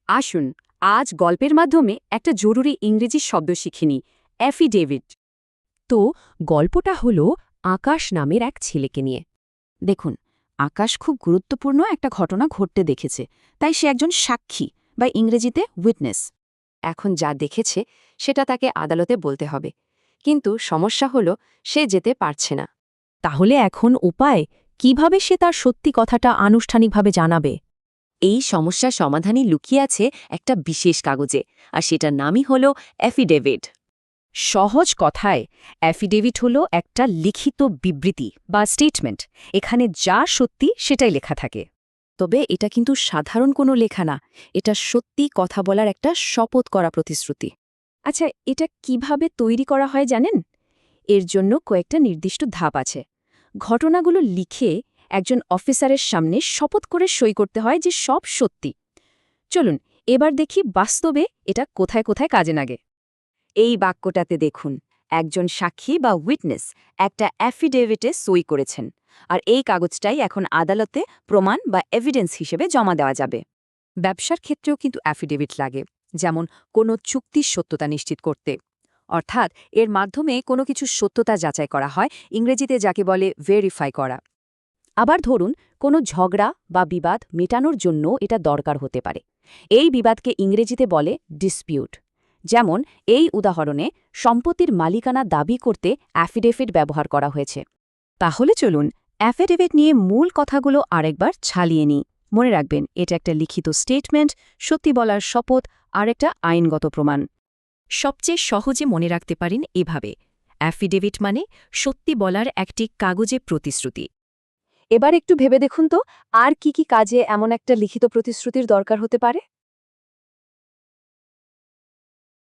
আসুন আজ গল্পের মাধ্যমে একটা জরুরি ইংরেজি শব্দ শিখিনি, অ্যাফিডেভিট। তো গল্পটা হলো আকাশ নামের এক ছেলেকে নিয়ে। দেখুন, আকাশ খুব গুরুত্বপূর্ণ একটা ঘটনা ঘটতে দেখেছে, তাই সে একজন সাক্ষী বা ইংরেজিতে উইটনেস। এখন যা দেখেছে সেটা তাকে আদালতে বলতে হবে, কিন্তু সমস্যা হলো সে যেতে পারছে না। তাহলে এখন উপায় কিভাবে সে তার সত্যি কথাটা আনুষ্ঠানিকভাবে জানাবে? এই সমস্যার সমাধানই লুকিয়ে আছে একটা বিশেষ কাগজে, আর সেটার নামই হলো অ্যাফিডেভিট। সহজ কথায় অ্যাফিডেভিট হলো একটা লিখিত বিবৃতি বা স্টেটমেন্ট। এখানে যা সত্যি সেটাই লেখা থাকে। তবে এটা কিন্তু সাধারণ কোনো লেখা না, এটা সত্যি কথা বলার একটা শপথ করা প্রতিশ্রুতি। আচ্ছা, এটা কিভাবে তৈরি করা হয় জানেন? এর জন্য কয়েকটা নির্দিষ্ট ধাপ আছে। ঘটনাগুলো লিখে একজন অফিসারের সামনে শপথ করে সই করতে হয় যে সব সত্যি। চলুন এবার দেখি বাস্তবে এটা কোথায় কোথায় কাজে লাগে। এই বাক্যটাতে দেখুন, একজন সাক্ষী বা উইটনেস একটা অ্যাফিডেভিটে সই করেছেন, আর এই কাগজটাই এখন আদালতে প্রমাণ বা এভিডেন্স হিসেবে জমা দেওয়া যাবে। ব্যবসার ক্ষেত্রেও কিন্তু অ্যাফিডেভিট লাগে, যেমন কোনো চুক্তির সত্যতা নিশ্চিত করতে। অর্থাৎ এর মাধ্যমে কোনো কিছু সত্যতা যাচাই করা হয়, ইংরেজিতে যাকে বলে ভেরিফাই করা। আবার ধরুন কোনো ঝগড়া বা বিবাদ মেটানোর জন্য এটা দরকার হতে পারে। এই বিবাদকে ইংরেজিতে বলে ডিসপিউট। যেমন এই উদাহরণে সম্পত্তির মালিকানা দাবি করতে অ্যাফিডেভিট ব্যবহার করা হয়েছে। তাহলে চলুন অ্যাফিডেভিট নিয়ে মূল কথাগুলো আরেকবার ছালিয়ে নিই। মনে রাখবেন, এটা একটা লিখিত স্টেটমেন্ট, সত্যি বলার শপথ আর একটা আইনগত প্রমাণ। সবচেয়ে সহজে মনে রাখতে পারেন এভাবে: অ্যাফিডেভিট মানে সত্যি বলার একটি কাগজে প্রতিশ্রুতি। এবার একটু ভেবে দেখুন তো, আর কি কি কাজে এমন একটা লিখিত প্রতিশ্রুতির দরকার হতে পারে?